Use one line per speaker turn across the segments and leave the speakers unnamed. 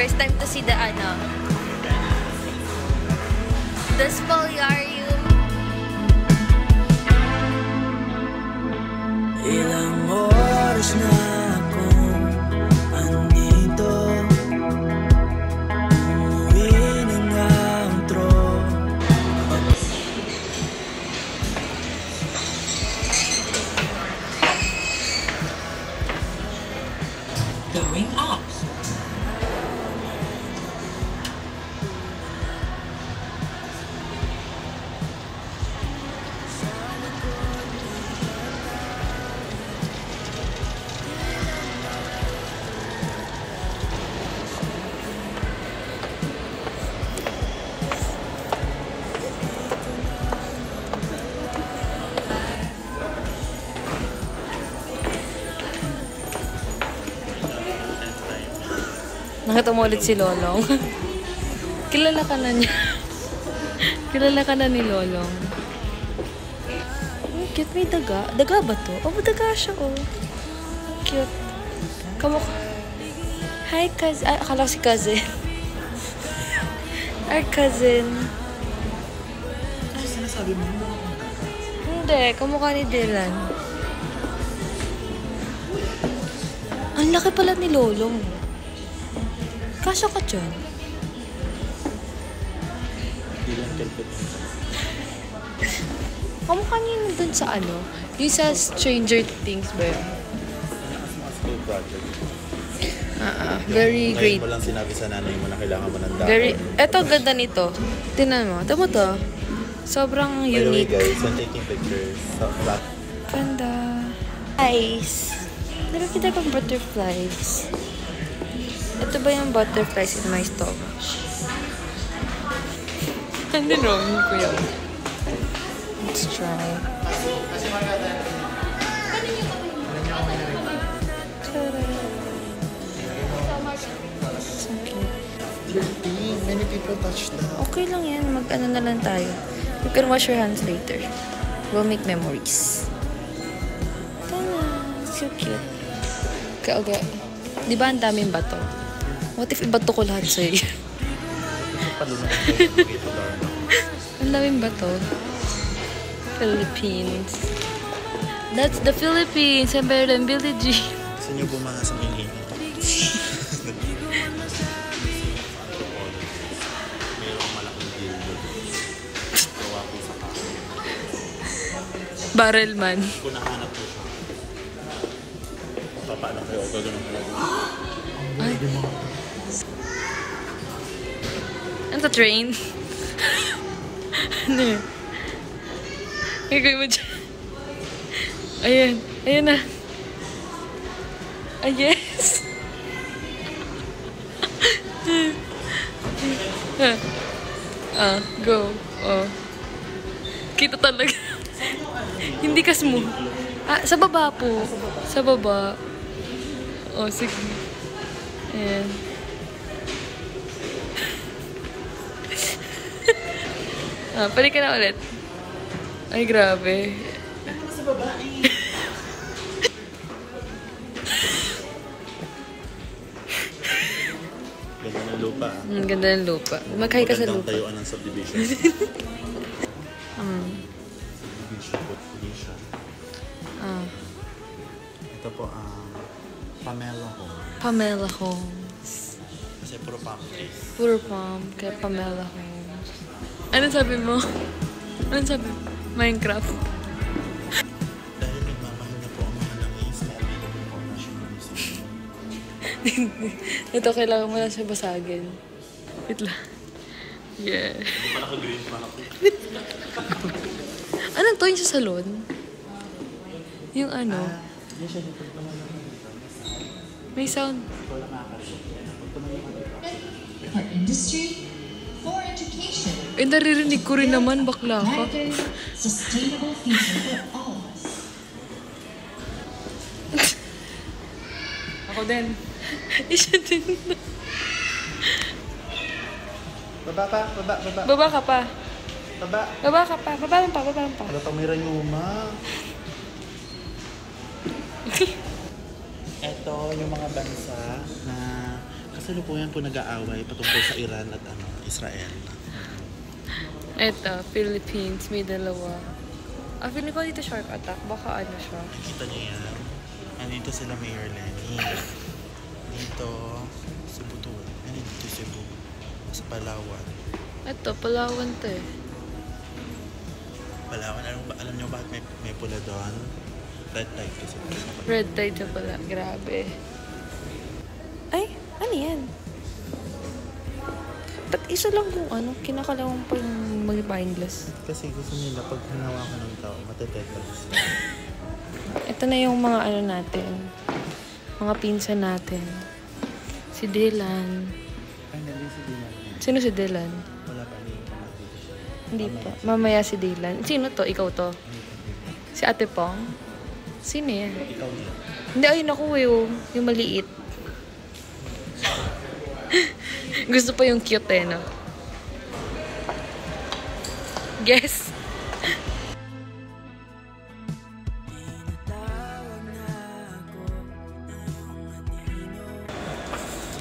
it's time to see the the spoliarium.
Ilang oras na akong andito, umuwi ng outro.
Going up.
Nakita mo ulit si Lolong. Kilala ka na niya. Kilala ka na ni Lolong. Oh, cute. May daga. Daga ba to? Oh, daga siya, oh. Cute. Kamukha. Hi, cousin. Ay, akala ko si cousin. Our cousin.
Ano sinasabi mo?
Hindi. Kamukha ni Dylan. Ang laki pala ni Lolong. Kasya ka dyan. Kamukha niya yun dun sa yung sa Stranger Things ba yun?
School project.
Very great.
Ngayon mo lang sinabi sa nanay mo na kailangan mo ng dahon.
Eto, ganda nito. Tingnan mo. Tama to. Sobrang
By the way
unique.
guys, when taking pictures,
Ganda. Guys. Nakakita kang butterflies. Ito ba yung butterflies in my stomach? Hindi naman ko yun. Let's try.
many people touch that.
Okay lang yan. Mag-ano na lang tayo. You can wash your hands later. We'll make memories. Tana. So cute. Okay. Di ba ang daming bato? What if ibato ko lahat sa'yo? Ang daming bato. Philippines. That's the Philippines. I'm better than Billie Jean.
Gusto niyo bumaha sa may init? Mayroong malaking dildo. Gawa ko sa kaso.
Barrel man.
Kung nahanap ko siya, papaano kayo o gagawin ko lang.
Ay. Ano sa train? Ano yun? Gagawin mo dyan. Ayan. Ayan na. Ah, yes. Go. Kita talaga. Hindi ka smooth. Sa baba po. Sa baba. Sige. Ayan. Pwede ka na ulit. Ay, grabe.
Sa babae.
Ganda ng lupa.
Ganda ng lupa. Magkahi ka sa lupa.
Magandang tayuan ng subdivision. Subdivision. Ito po ang Pamela Home.
Pamela Homes.
Kasi puro palm trees.
Puro palm. Kaya Pamela Homes. Anong sabi mo? Anong sabi mo? Minecraft.
Dahil nagmamahal na po ang mga langis na available po ang National Museum.
Ito, kailangan mo lang siya basagin. Wait lang. Yeah.
Hindi pa naka-green pa ako.
Anong to yung sa salon? Yung ano?
Hindi siya yung pagtumalang dito.
May sound.
Ikaw lang makakasok.
For industry, for education.
Naririnig ko rin naman, bakla ka.
Sustainable future for all of us.
Ako din. Isa din.
Baba pa, baba.
Baba ka pa.
Baba.
Baba ka pa. Baba lang pa, baba lang pa.
Wala pang may rayuma. Ito yung mga bansa na kasalukuyan po nag-aaway patungkol sa Iran at Israel.
Eto, Philippines, may dalawa. Feeling ko dito shark attack. Baka ano siya.
Nakita niyo yan? Nandito sila Mayor Lenny. Dito, Cebu to. Dito Cebu. Sa Palawan.
Eto, Palawan to eh.
Palawan, alam niyo bakit may pula doon? Red light kasi.
Red tide siya pala. Grabe. Ay, ano yan? Ba't isa lang kung ano, kinakalawang pa yung mag-wine glass?
Kasi gusto nila pag hinawakan ng tao, matetetanus.
Ito na yung mga ano natin. Mga pinsan natin. Si Dylan.
Ay, nandun si Dylan.
Sino si Dylan?
Wala pa rin.
Hindi pa. Mamaya si Dylan. Sino to? Ikaw to? Si Ate Pong? Sino yan?
Ikaw yun.
Hindi, ayun ako yung maliit. Gusto pa yung cute eh, no? Guess.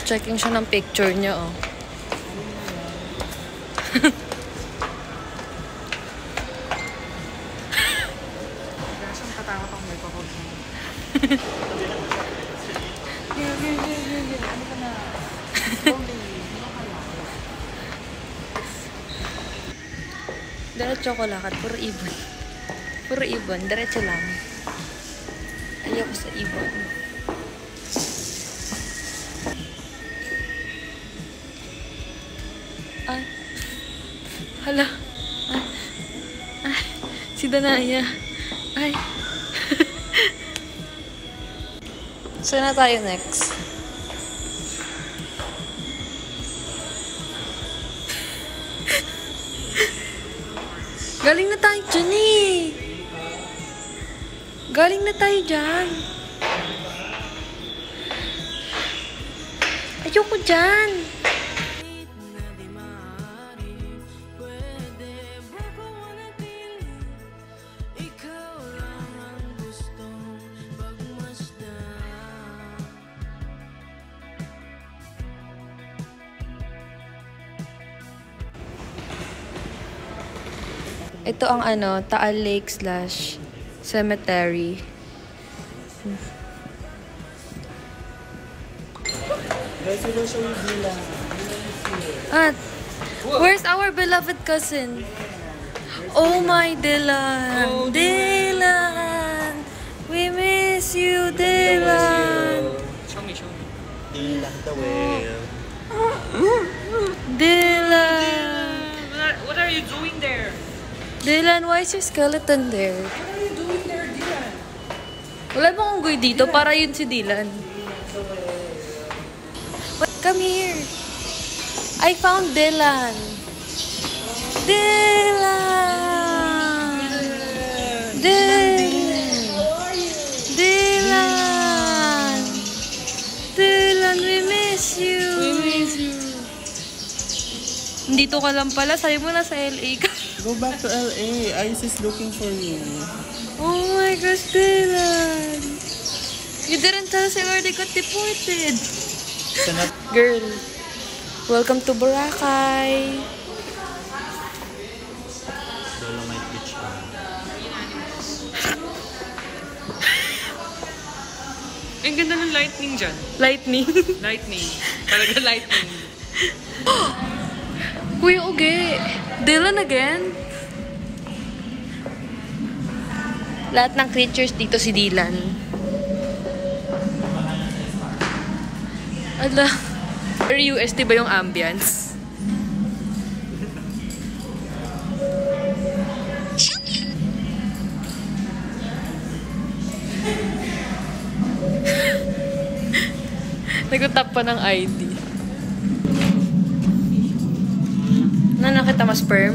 Checking siya ng picture niya, oh. Diretso ko lakad. Puro ibon. Puro ibon. Diretso lang. Ayoko sa ibon. Ay. Hala. Ay. Ay. Si Danaya. Ay. Saan na tayo next? Galing na tayo dyan eh. Galing na tayo dyan. Ayoko dyan. Ito ang ano, Taal Lake / cemetery.
Guys, we will show you Dylan.
At, where's our beloved cousin? Oh my Dylan! Dylan! We miss you, Dylan!
Dylan the whale.
Dylan!
What are you doing there?
Dylan, why is your skeleton there?
What are you doing there, Dylan?
Wala bang unggoy dito? Para yun si Dylan. What? Come here. I found Dylan. Dylan! Dylan! Dylan! Dylan, we miss you. We miss you. Dito ka lang pala. Sabi mo na sa LA ka.
Go back to LA. Ice is looking for you.
Oh my gosh, Dylan! You didn't tell us where they got deported. Girl, welcome to Boracay.
Dolomite Beach.
Ang ganda ng lightning dyan.
Lightning.
Lightning. Talaga lightning.
Kuya Uge, Dylan again? Lahat ng creatures dito si Dylan. Ala, very UST ba yung ambience? Nagtap pa ng ID. Na nakita mo sperm?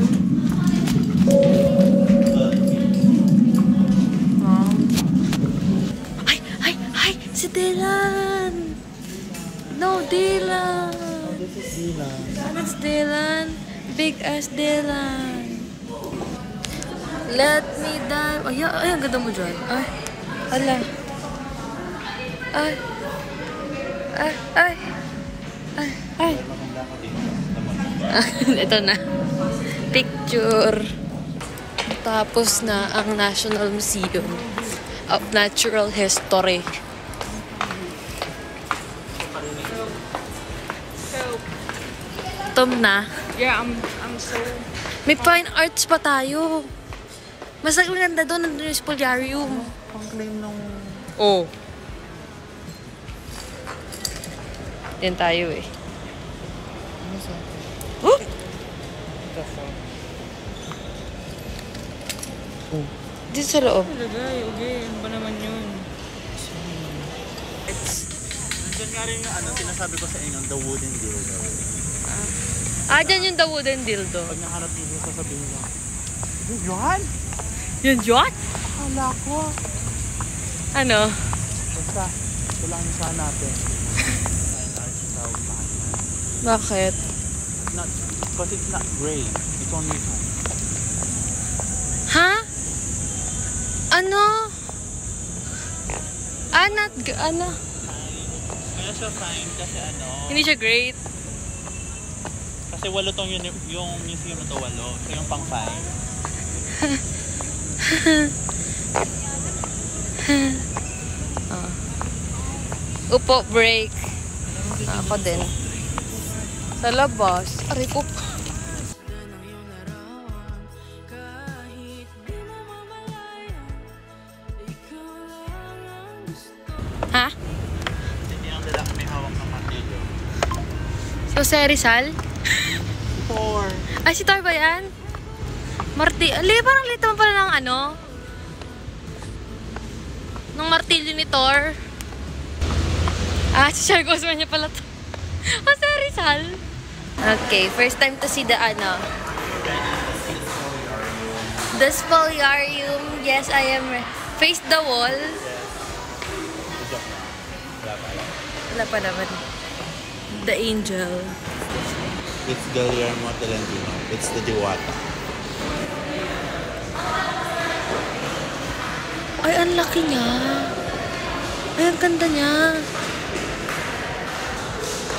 Oh. Ay! Ay! Ay! Si Dylan! No, Dylan!
This is Dylan.
That's Dylan. Big ass Dylan. Let me die. Ay, ay, ang ganda mo dyan. Ay. Ala. Ay. Ay. Ay. Ay. Ito na. Picture. Tapos na ang National Museum of Natural History. Tom na.
Yeah, I'm so...
May fine arts pa tayo. Mas maganda doon, nandun yung Spoliarium.
Ang claim nung...
Oh.
Yan tayo eh.
Ano sa...
Oh! Dito sa loob.
Lagay, okay. Ano ba naman yun?
Nandiyan nga rin yung ano, sinasabi ko sa inyo, the wooden dildo.
Dyan yung the wooden dildo.
Pag nahanap niyo, sasabihin niyo, Juan?
Yun, Jot?
Hala ko.
Ano?
Basta, ito lang yung sana natin. Fine arts yung tawag sa kanya.
Bakit?
Not, because it's not gray. It's only fine.
Ha? Ano? Ano?
Kaya siya fine kasi ano,
Hindi siya great.
kasi walo tong yung museum na to, walo. So yung pang fine.
Upo, break. Ako din. Sa labas. Aray ko. Ha?
Hindi yung lalaki may hawak ng martilyo.
So, si Rizal?
Four.
Ay, si Thor ba yan? Parang lito mo pala ng ano? Ng martilyo ni Thor. Si Char Guzman niya pala to. Si Rizal. Okay, first time to see the ano. The Spoliarium. Yes, I am. Face the wall. Wala pa naman. The Angel.
It's Guillermo Tolentino. It's the Diwata.
Ay, ang laki niya. Ay, ang ganda niya.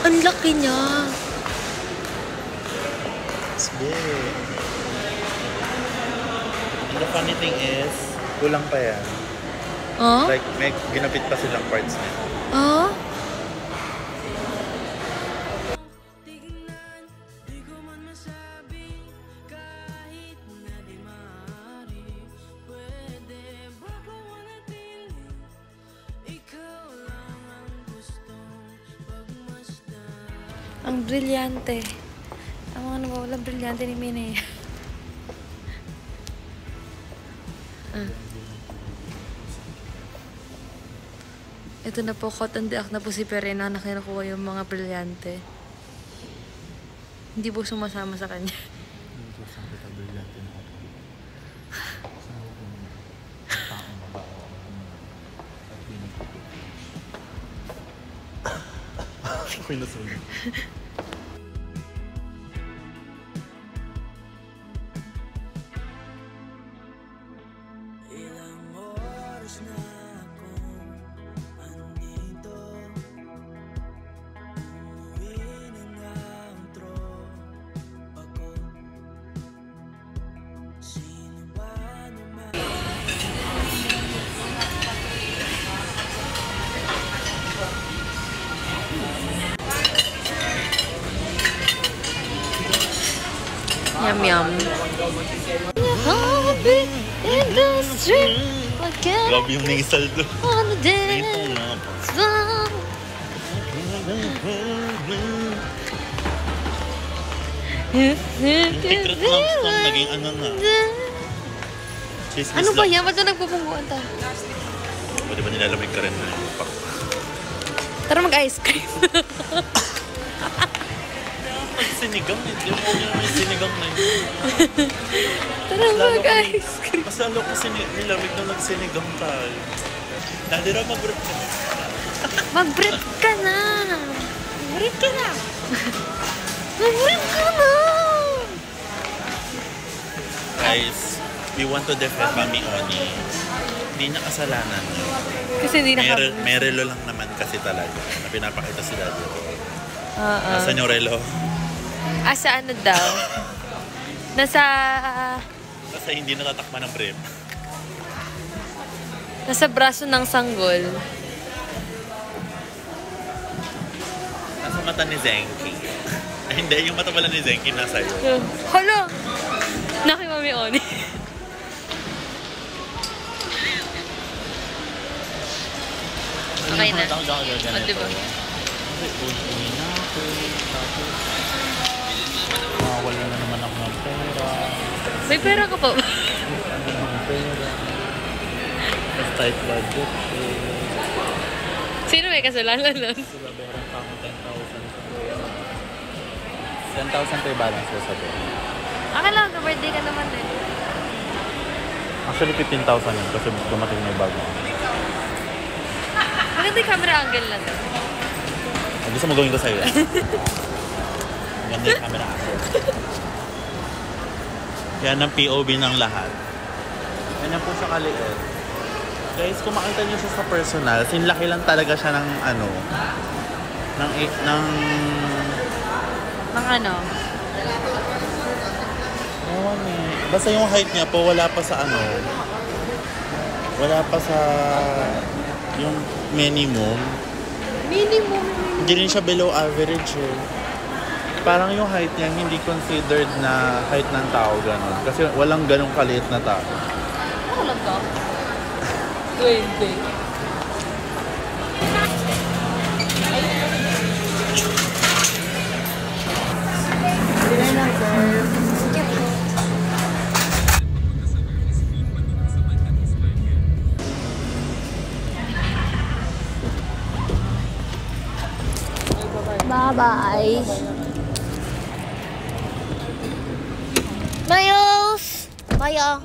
Ang laki niya.
It's big. And the funny thing is, kulang pa yan.
Oh?
Like, may ginapit pa silang parts niya.
Oh? Ang brilyante. Ang mga nawawala brilyante ni Minnie. Ito na po, cotton diak na po si Perena na kinukuha yung mga brilyante. Hindi po sumasama sa kanya.
Ako'y nasunog.
Yum yum. Happy in the street again
Grabe yung nisal doon.
on the day.
Ito na. Yung secret lamps na naging ano na. Chismis
Ano ba
lang.
yan? Ba't na nagpupungguan tayo?
Pwede ba nilalamig ka rin na yung pak?
Tara mag-ice cream.
Pag sinigang, hindi mo yung sinigang na yun.
Tara mag-ice cream.
Mas lalo ko nilamig na nagsinigang tayo. Dali raw mag-rip ka na.
Mag-brief ka na. Mag-brief ka na. Mag-brief ka na.
Guys, we want to defend Mami Oni. Hindi niya kasalanan yun.
Kasi hindi
May relo lang naman kasi talaga na pinapakita si Daddy. Nasaan yung relo?
Sa ano daw? Nasa
Kasi hindi natatakpan ng brief.
nasa braso ng sanggol.
Nasa mata ni Zenki. Ay, hindi, yung mata pala ni Zenki nasa iyo.
Hala! Naki Mami Oni. Okay na. O, diba?
Kasi uwi na ako. Tapos, wala na naman ako ng pera.
May pera ka pa ba?
Wala ng pera. Mas tight budget eh.
Sino may kasalanan nun?
Sila meron pa ako 10,000. 10,000 pa yung balance ko sa doon.
Akala ko, birthday ka naman eh.
Actually, 15,000 yun kasi dumating na yung bago.
Maganda yung camera angle na to.
Gusto mo gawin ko sa'yo. Maganda yung camera angle. Yan ang POV ng lahat. Yan po siya kaliit. Guys, kung makita niyo siya sa personal, sinlaki lang talaga siya ng ano, ng
Mga ano?
ewan eh. Basta yung height niya po, wala pa sa ano, wala pa sa yung minimum.
Minimum.
Hindi rin siya below average eh. Parang yung height niya hindi considered na height ng tao ganun. Kasi walang ganung kaliit na tao.
Ano lang to? 20. Bye-bye. Miles! Bye,